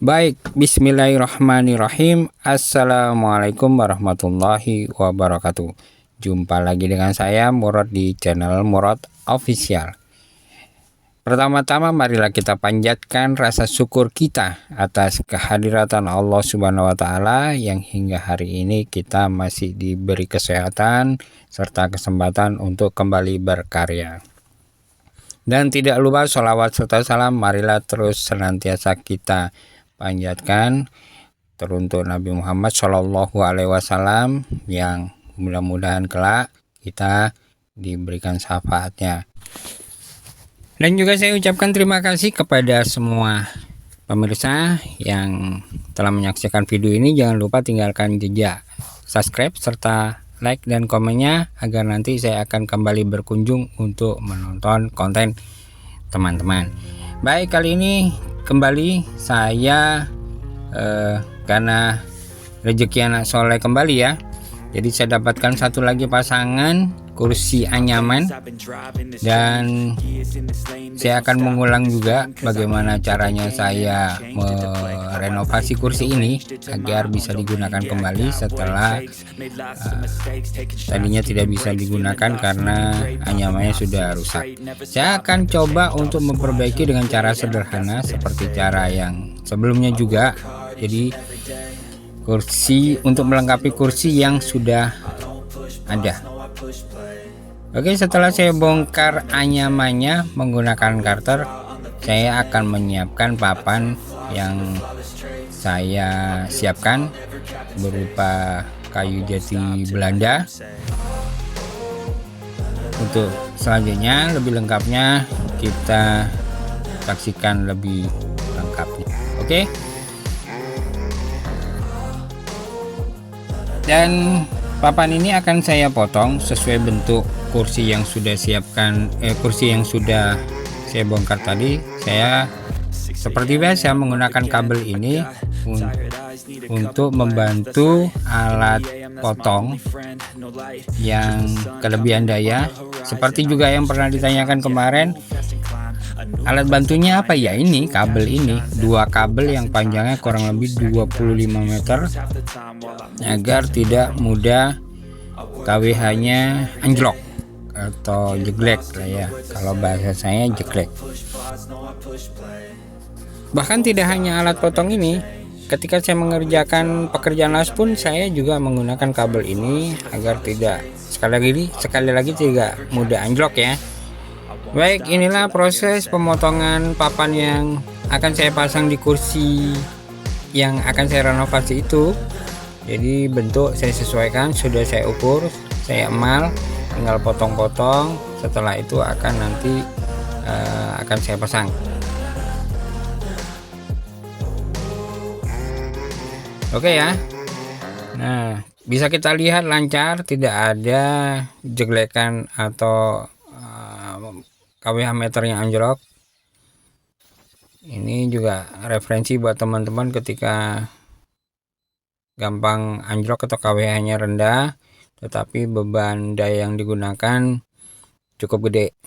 Baik, bismillahirrahmanirrahim. Assalamualaikum warahmatullahi wabarakatuh. Jumpa lagi dengan saya Murad di channel Murad Official. Pertama-tama marilah kita panjatkan rasa syukur kita atas kehadiran Allah Subhanahu wa taala yang hingga hari ini kita masih diberi kesehatan serta kesempatan untuk kembali berkarya. Dan tidak lupa sholawat serta salam marilah terus senantiasa kita panjatkan teruntuk Nabi Muhammad Shallallahu Alaihi Wasallam yang mudah-mudahan kelak kita diberikan syafaatnya. Dan juga saya ucapkan terima kasih kepada semua pemirsa yang telah menyaksikan video ini. Jangan lupa tinggalkan jejak subscribe serta like dan komennya agar nanti saya akan kembali berkunjung untuk menonton konten teman-teman. Baik, kali ini kembali saya karena rezeki anak soleh kembali ya, jadi saya dapatkan satu lagi pasangan kursi anyaman dan saya akan mengulang juga bagaimana caranya saya merenovasi kursi ini agar bisa digunakan kembali setelah tadinya tidak bisa digunakan karena anyamannya sudah rusak. Saya akan coba untuk memperbaiki dengan cara sederhana seperti cara yang sebelumnya juga. Jadi kursi untuk melengkapi kursi yang sudah ada. Oke, setelah saya bongkar anyamannya menggunakan karter, saya akan menyiapkan papan yang saya siapkan berupa kayu jati Belanda. Untuk selanjutnya lebih lengkapnya kita saksikan lebih lengkapnya. Oke. Dan papan ini akan saya potong sesuai bentuk kursi yang sudah kursi yang sudah saya bongkar tadi. Saya seperti biasa menggunakan kabel ini untuk membantu alat potong yang kelebihan daya. Seperti juga yang pernah ditanyakan kemarin, alat bantunya apa ya? Ini kabel ini, dua kabel yang panjangnya kurang lebih 25 meter agar tidak mudah KWH-nya anjlok atau jeglek lah ya, kalau bahasa saya jeglek. Bahkan tidak hanya alat potong ini, ketika saya mengerjakan pekerjaan las pun saya juga menggunakan kabel ini agar tidak sekali lagi tidak mudah anjlok ya. Baik, inilah proses pemotongan papan yang akan saya pasang di kursi yang akan saya renovasi itu. Jadi bentuk saya sesuaikan, sudah saya ukur, saya emal, tinggal potong-potong. Setelah itu akan nanti akan saya pasang. Oke ya. Nah, bisa kita lihat lancar, tidak ada jeglekan atau KWH meter yang anjlok. Ini juga referensi buat teman-teman ketika gampang anjlok atau KWH-nya rendah, tetapi beban daya yang digunakan cukup gede.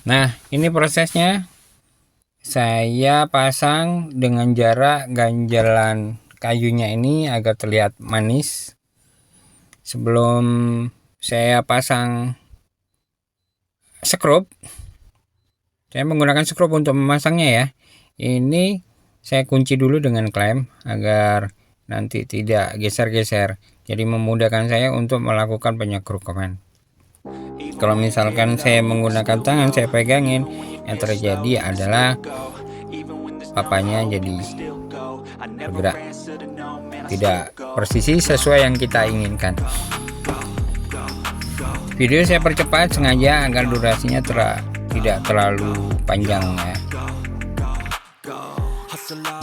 Nah, ini prosesnya. Saya pasang dengan jarak ganjalan kayunya ini agar terlihat manis. Sebelum saya pasang skrup, saya menggunakan skrup untuk memasangnya ya. Ini saya kunci dulu dengan klem agar nanti tidak geser-geser, jadi memudahkan saya untuk melakukan penyekrupan. Kalau misalkan saya menggunakan tangan, saya pegangin, yang terjadi adalah papanya jadi bergerak, tidak presisi sesuai yang kita inginkan. Video saya percepat sengaja agar durasinya tidak terlalu panjang ya.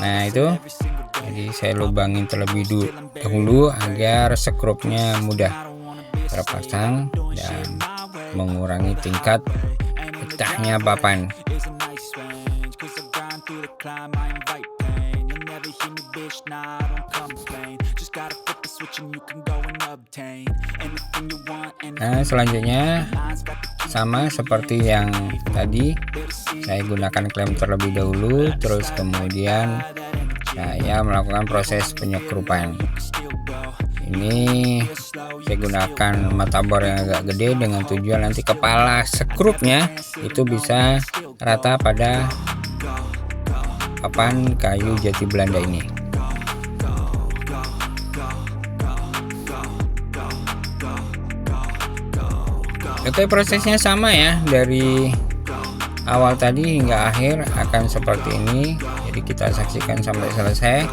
Nah itu, jadi saya lubangin terlebih dahulu agar skrupnya mudah terpasang dan mengurangi tingkat pecahnya papan. nah, I don't complain. Just gotta flip the switch and you can go and obtain anything you want. Nah, selanjutnya sama seperti yang tadi, saya gunakan klem terlebih dahulu, terus kemudian saya melakukan proses penyekrupan. Ini saya gunakan mata bor yang agak gede dengan tujuan nanti kepala sekrupnya itu bisa rata pada papan kayu jati Belanda ini. Oke, prosesnya sama ya, dari awal tadi hingga akhir akan seperti ini. Jadi kita saksikan sampai selesai.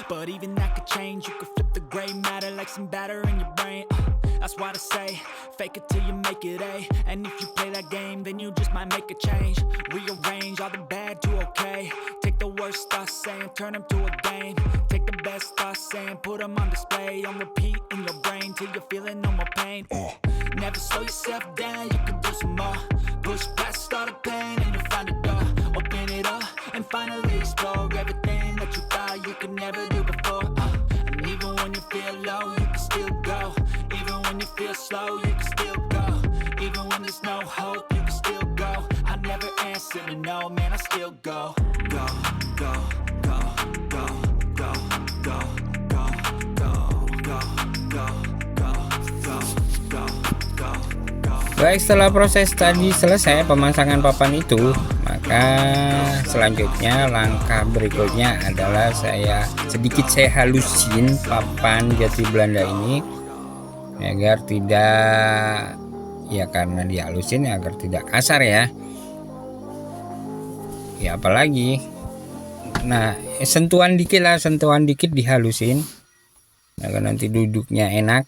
But even that could change. You could flip the gray matter like some batter in your brain. That's why I say, fake it till you make it A. And if you play that game, then you just might make a change. Rearrange all the bad to okay. Take the worst thoughts saying, turn them to a game. Take the best thoughts saying, put them on display. On repeat in your brain till you're feeling no more pain. Never slow yourself down, you can do some more. Push past all the pain and you'll find a door. Open it up and finally explore everything that you thought you could never do before. And even when you feel low, you can still go. Even when you feel slow, you can still go. Even when there's no hope, you can still go. I never answer to no, man, I still go. Go, go, go, go, go, go, go, go, go, go, go, go, go, go, go. Baik, setelah proses tadi selesai pemasangan papan itu, maka selanjutnya langkah berikutnya adalah saya halusin papan jati Belanda ini agar tidak, ya karena dihalusin agar tidak kasar ya. Ya apalagi, nah sentuhan dikit dihalusin agar nanti duduknya enak,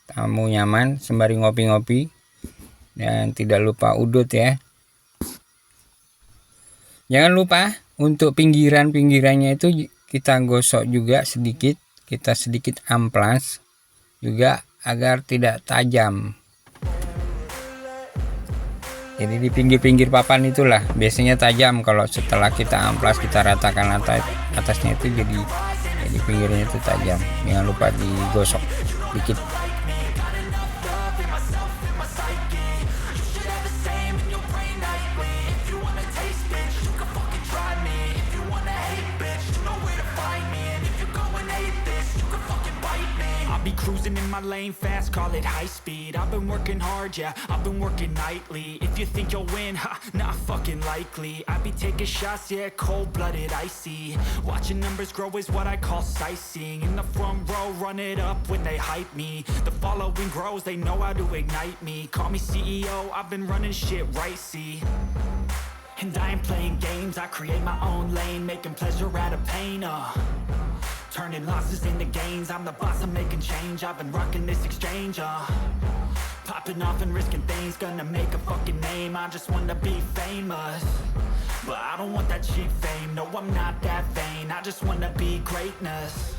tamu nyaman sembari ngopi-ngopi. Dan tidak lupa udut ya. Jangan lupa untuk pinggirannya itu kita gosok juga sedikit, kita sedikit amplas juga agar tidak tajam. Jadi di pinggir-pinggir papan itulah biasanya tajam, kalau setelah kita amplas kita ratakan atasnya itu jadi pinggirnya itu tajam. Jangan lupa digosok dikit. Cruising in my lane fast, call it high speed. I've been working hard, yeah, I've been working nightly. If you think you'll win, ha, not fucking likely. I be taking shots, yeah, cold-blooded, icy. Watching numbers grow is what I call sightseeing. In the front row, run it up when they hype me. The following grows, they know how to ignite me. Call me CEO, I've been running shit right, see. And I ain't playing games, I create my own lane, making pleasure out of pain, turning losses into gains, I'm the boss, I'm making change. I've been rocking this exchange, popping off and risking things, gonna make a fucking name. I just wanna be famous, but I don't want that cheap fame. No, I'm not that vain, I just wanna be greatness.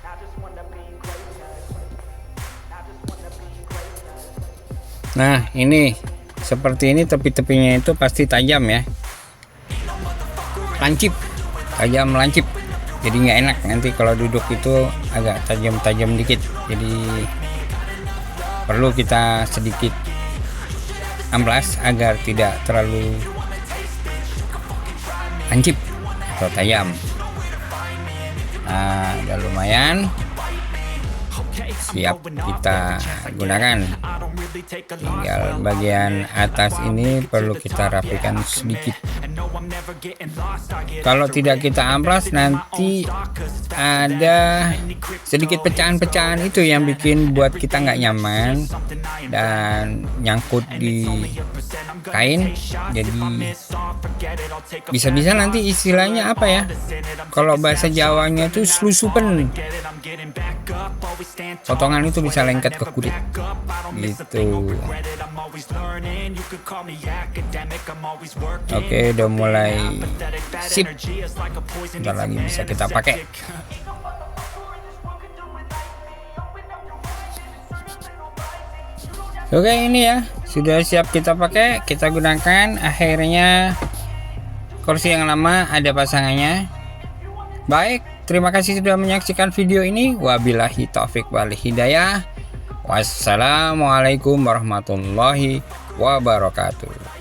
I just wanna be greatness. I just wanna be greatness. Nah ini seperti ini, tepi-tepinya itu pasti tajam ya, lancip, tajam lancip. Jadi nggak enak nanti kalau duduk itu agak tajam-tajam dikit. Jadi perlu kita sedikit amplas agar tidak terlalu lancip atau tajam. Nah, udah lumayan siap kita gunakan. Tinggal bagian atas ini perlu kita rapikan sedikit. Kalau tidak kita amplas nanti ada sedikit pecahan-pecahan itu yang bikin buat kita nggak nyaman dan nyangkut di kain. Jadi bisa-bisa nanti istilahnya apa ya, kalau bahasa Jawanya itu slusupen, potongan itu bisa lengket ke kulit gitu. Oke, udah mulai sip, bentar lagi bisa kita pakai. Oke, ini ya sudah siap kita pakai, kita gunakan. Akhirnya kursi yang lama ada pasangannya. Baik, terima kasih sudah menyaksikan video ini. Wabillahi taufik wal hidayah. Wassalamualaikum warahmatullahi wabarakatuh.